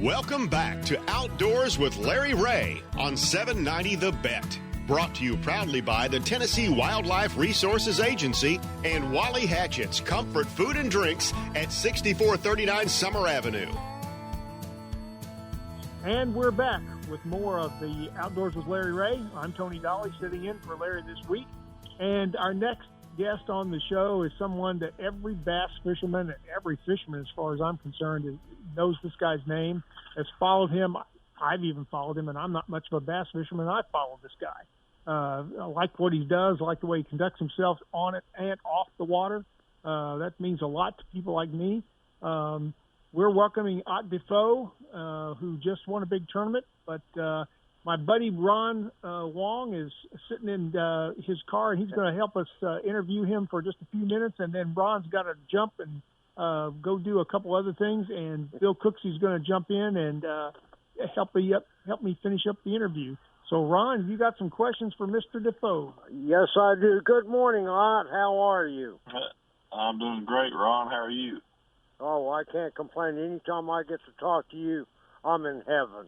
Welcome back to Outdoors with Larry Ray on 790 The Bet. Brought to you proudly by the Tennessee Wildlife Resources Agency and Wally Hatchett's Comfort Food and Drinks at 6439 Summer Avenue. And we're back with more of the Outdoors with Larry Ray. I'm Tony Dolly, sitting in for Larry this week. And our next guest on the show is someone that every bass fisherman, every fisherman as far as I'm concerned, knows this guy's name, has followed him. I've even followed him, and I'm not much of a bass fisherman. I followed this guy. I like what he does. I like the way he conducts himself on it and off the water. That means a lot to people like me. We're welcoming Ott DeFoe, who just won a big tournament. But my buddy Ron Wong is sitting in his car, and he's going to help us interview him for just a few minutes. And then Ron's got to jump and go do a couple other things. And Bill Cooksy's going to jump in and help me finish up the interview. So, Ron, you got some questions for Mr. DeFoe? Yes, I do. Good morning, Ott. How are you? I'm doing great, Ron. How are you? Oh, I can't complain. Anytime I get to talk to you, I'm in heaven.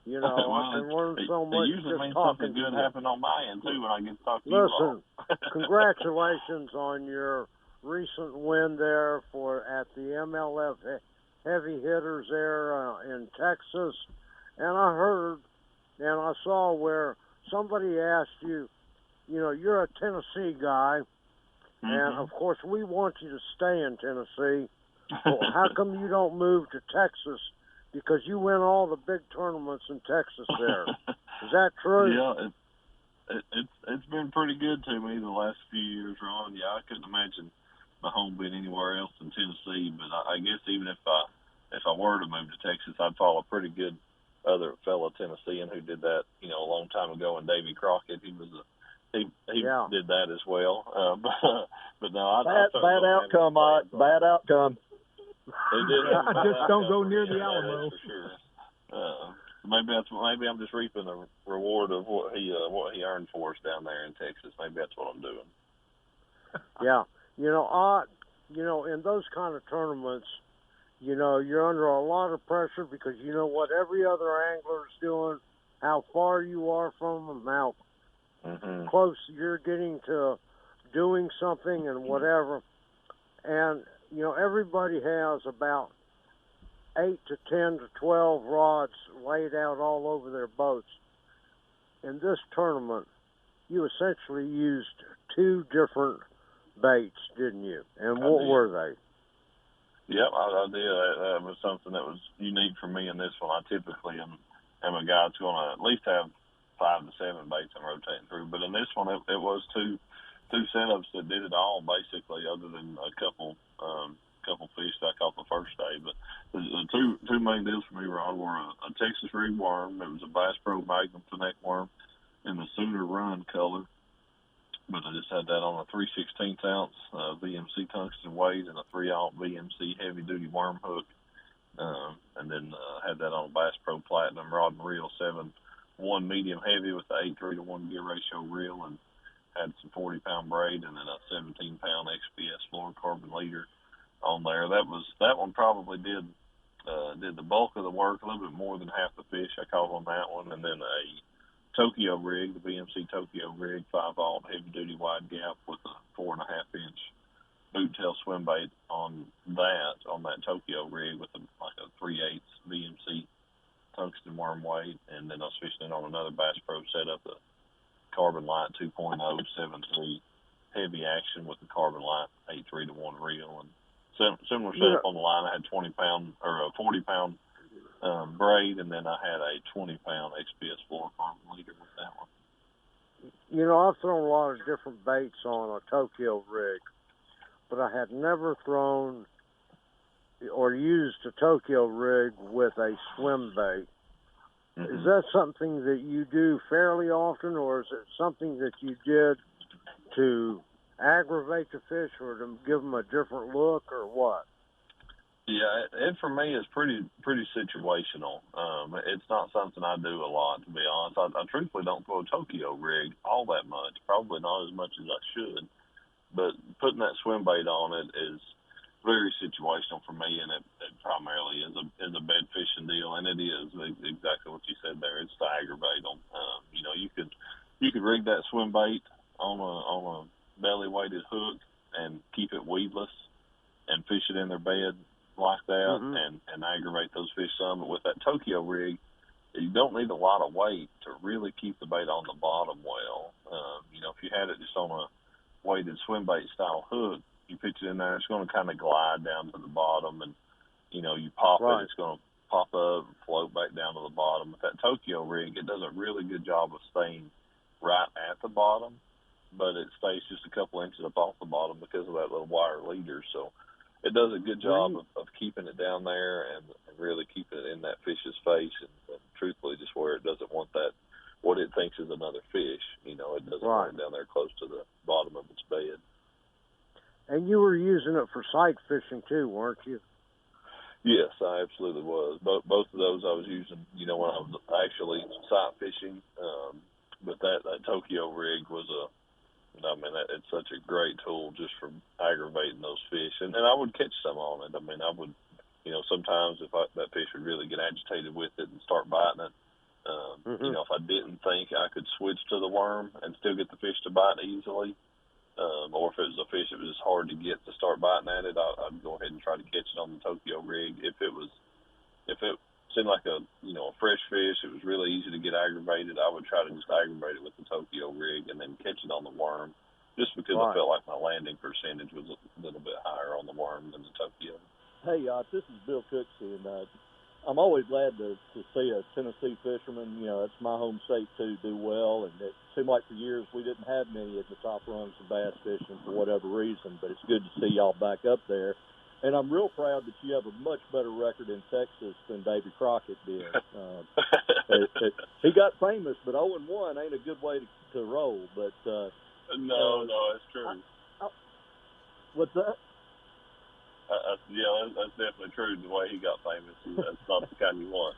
You know, I can learn so much it usually just means talking something good happened on my end, too, when I get to talk to you. Listen, congratulations on your recent win there at the MLF Heavy Hitters there in Texas. And I heard and I saw where somebody asked you, you know, you're a Tennessee guy, and, of course, we want you to stay in Tennessee. Well, how come you don't move to Texas? Because you win all the big tournaments in Texas there. Is that true? Yeah, it's been pretty good to me the last few years, Ron. Yeah, I couldn't imagine my home being anywhere else than Tennessee. But I guess even if I were to move to Texas, I'd follow a pretty good other fellow Tennessean who did that, you know, a long time ago. And Davy Crockett, he did that as well. But no, bad outcome, Mike. Bad outcome. Just don't go near the Alamo. For sure. Maybe I'm just reaping the reward of what he earned for us down there in Texas. Maybe that's what I'm doing. Yeah, in those kind of tournaments, you know, you're under a lot of pressure because you know what every other angler is doing, how far you are from them, how close you're getting to doing something and whatever. And, you know, everybody has about 8 to 10 to 12 rods laid out all over their boats. In this tournament, you essentially used 2 different baits, didn't you? And what were they? Yep, I did. That was something that was unique for me in this one. I typically am a guy that's going to at least have 5 to 7 baits I'm rotating through. But in this one, it was two setups that did it all, basically, other than a couple fish that I caught the first day. But the two main deals for me, Ron, were a Texas rig worm. It was a Bass Pro Magnum Finette worm in the Sooner Run color. But I just had that on a 3/16 ounce VMC tungsten weight and a 3/0 VMC heavy duty worm hook, and then had that on a Bass Pro Platinum rod and reel 7-1 medium heavy with the 8:3-to-1 gear ratio reel, and had some 40-pound braid and then a 17-pound XPS fluorocarbon carbon leader on there. That one probably did the bulk of the work, a little bit more than half the fish I caught on that one, and then a Tokyo rig, the VMC Tokyo rig, 5/0 heavy-duty wide gap with a 4.5-inch boot tail swim bait on that Tokyo rig with a 3/8 VMC tungsten worm weight, and then I was fishing it on another Bass Pro setup, the Carbon Light 2.0 7.3 heavy action with the Carbon Light 8.3-to-1 reel, and similar setup on the line. I had 20-pound or a 40-pound braid, and then I had a 20-pound XPS fluorocarbon leader with that one. You know, I've thrown a lot of different baits on a Tokyo rig, but I had never thrown or used a Tokyo rig with a swim bait. Is that something that you do fairly often, or is it something that you did to aggravate the fish or to give them a different look, or what? Yeah, it for me is pretty situational. It's not something I do a lot, to be honest. I truthfully don't throw a Tokyo rig all that much, probably not as much as I should. But putting that swim bait on it is very situational for me, and it primarily is a bed fishing deal. And aggravate them. You could rig that swim bait on a belly weighted hook and keep it weedless and fish it in their bed like that and aggravate those fish some. But with that Tokyo rig, you don't need a lot of weight to really keep the bait on the bottom well. If you had it just on a weighted swim bait style hook, you pitch it in there, it's going to kind of glide down to the bottom, and you pop it, it's going to pop up and float back down to the bottom. With that Tokyo rig, it does a really good job of staying right at the bottom, but it stays just a couple inches up off the bottom because of that little wire leader. So it does a good job of keeping it down there and really keeping it in that fish's face and truthfully just where it doesn't want that, what it thinks is another fish. It doesn't want it down there close to the bottom of its bed. And you were using it for sight fishing too, weren't you? Yes, I absolutely was. Both of those I was using, when I was actually sight fishing. But that Tokyo rig was it's such a great tool just for aggravating those fish. And I would catch some on it. I would, sometimes if that fish would really get agitated with it and start biting it, if I didn't think I could switch to the worm and still get the fish to bite easily, or if it was a fish that was just hard to get to start biting at it, I'd go ahead and try to catch it on the Tokyo rig. If it seemed like a fresh fish, it was really easy to get aggravated, I would try to just aggravate it with the Tokyo rig and then catch it on the worm, just because I felt like my landing percentage was a little bit higher on the worm than the Tokyo. Hey, this is Bill Cooksey, and I'm always glad to see a Tennessee fisherman, it's my home state too, do well. And it seemed like for years we didn't have many at the top rungs of bass fishing for whatever reason, but it's good to see y'all back up there. And I'm real proud that you have a much better record in Texas than Davy Crockett did. He got famous, but 0-1 ain't a good way to roll. But no, it's true. What's that? That's definitely true. The way he got famous, that's not the kind you want.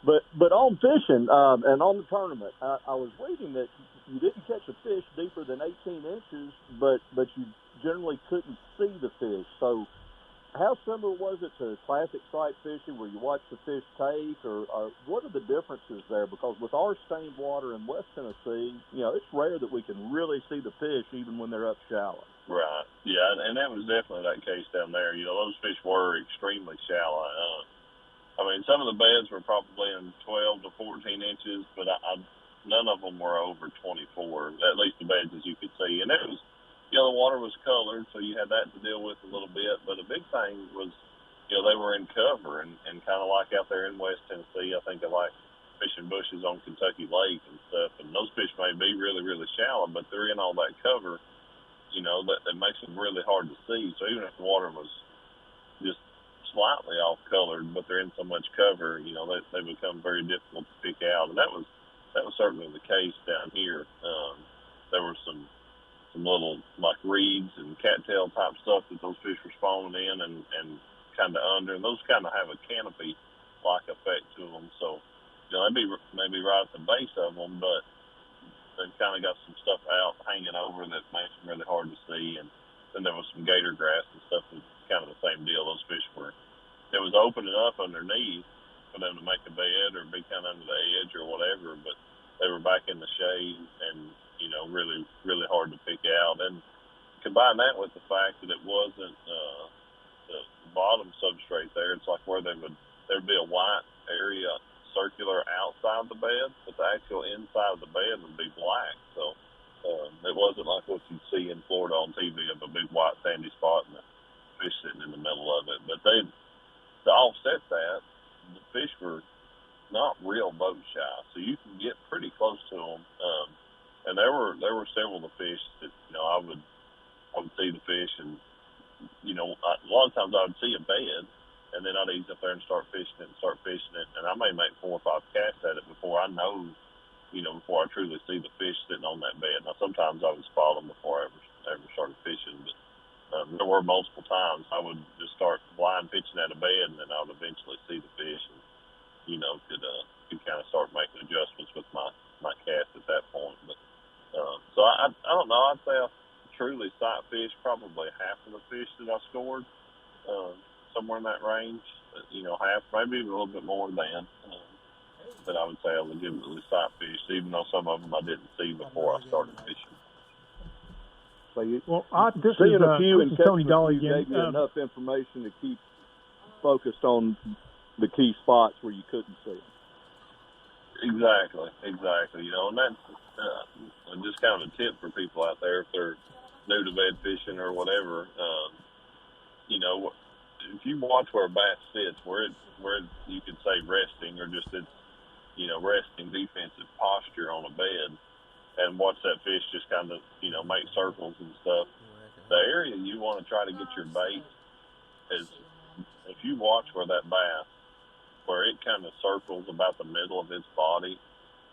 But on fishing and on the tournament, I was reading that you didn't catch a fish deeper than 18 inches, but you generally couldn't see the fish. So how similar was it to classic sight fishing where you watch the fish take, or what are the differences there? Because with our stained water in West Tennessee, it's rare that we can really see the fish even when they're up shallow. Right. Yeah, and that was definitely that case down there. Those fish were extremely shallow. Some of the beds were probably in 12 to 14 inches, but none of them were over 24, at least the beds as you could see. And it was, the water was colored, so you had that to deal with a little bit. But a big thing was, they were in cover and kind of like out there in West Tennessee, I think of like fishing bushes on Kentucky Lake and stuff. And those fish may be really, really shallow, but they're in all that cover, that makes them really hard to see. So even if the water was just slightly off-colored, but they're in so much cover, they become very difficult to pick out. And that was certainly the case down here. There were some little like reeds and cattail type stuff that those fish were spawning in and kind of under, and those kind of have a canopy like effect to them. So they'd be maybe right at the base of them, but they've kind of got some stuff out hanging over that makes them really hard to see. And then there was some gator grass and stuff that was kind of the same deal. Those fish it was opening up underneath for them to make a bed or be kind of under the edge or whatever, but they were back in the shade and really, really hard to pick out. And combine that with the fact that it wasn't the bottom substrate there. It's like where there'd be a white area circular outside the bed, but the actual inside of the bed would be black. So it wasn't like what you'd see in Florida on TV of a big white sandy spot and the fish sitting in the middle of it. But to offset that, the fish were not real boat shy, so you can get pretty close to them. And there were several of the fish that I would see the fish, and a lot of times I would see a bed, and then I'd ease up there and start fishing it, and I may make 4 or 5 casts at it before I know, before I truly see the fish sitting on that bed. Now sometimes I would spot them before I ever started fishing, but there were multiple times I would just start blind pitching at a bed, and then I would eventually see the fish, and could kind of start making adjustments with my cast at that point. But so I don't know. I'd say I truly sight fished probably half of the fish that I scored, somewhere in that range. Half, maybe even a little bit more than. that I would say I legitimately sight fished, even though some of them I didn't see before I started fishing. So this seeing is a few and Tony catching Dolly a few again. gave you enough information to keep focused on the key spots where you couldn't see them. Exactly. You know, and that's just kind of a tip for people out there if they're new to bed fishing or whatever. You know, if you watch where a bass sits, where you could say resting or just its, you know, resting defensive posture on a bed, and watch that fish just kind of, you know, make circles and stuff. The area you want to try to get your bait is, if you watch where that bass, where it kind of circles about the middle of its body,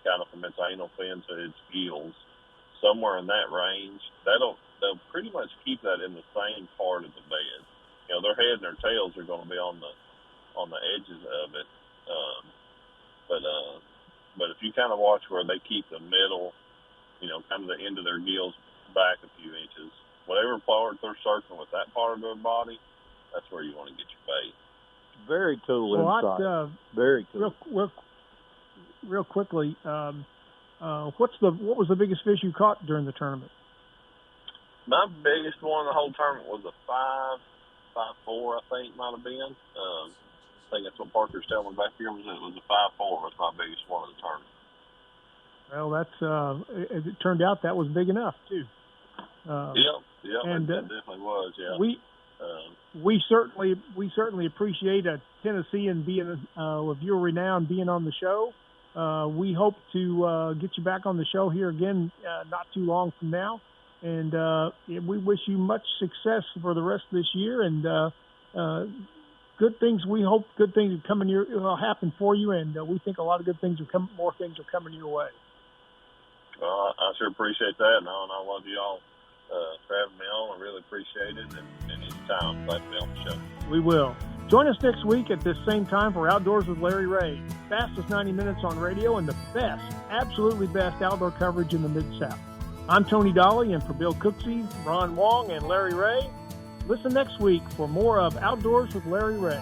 kind of from its anal fin to its gills, somewhere in that range, they'll pretty much keep that in the same part of the bed. You know, their head and their tails are going to be on the edges of it. But if you kind of watch where they keep the middle, you know, kind of the end of their gills back a few inches, whatever part they're circling with that part of their body, that's where you want to get your bait. Very cool insight. Very cool. Real quickly, what was the biggest fish you caught during the tournament? My biggest one in the whole tournament was a 5.4, I think might have been. I think that's what Parker's telling me back here. It was a 5.4 was my biggest one of the tournament. Well, that's as it turned out, that was big enough too. Yeah, and it definitely was. Yeah, we certainly appreciate a Tennessean being of your renown being on the show. We hope to get you back on the show here again not too long from now, and we wish you much success for the rest of this year and good things. We hope good things are coming will happen for you, and we think a lot of good things more things are coming your way. Well, I sure appreciate that, and I love you all for having me on. I really appreciate it, and anytime, glad to be on the show. We will. Join us next week at this same time for Outdoors with Larry Ray. Fastest 90 minutes on radio and the best, absolutely best outdoor coverage in the Mid-South. I'm Tony Dolly, and for Bill Cooksey, Ron Wong, and Larry Ray, listen next week for more of Outdoors with Larry Ray.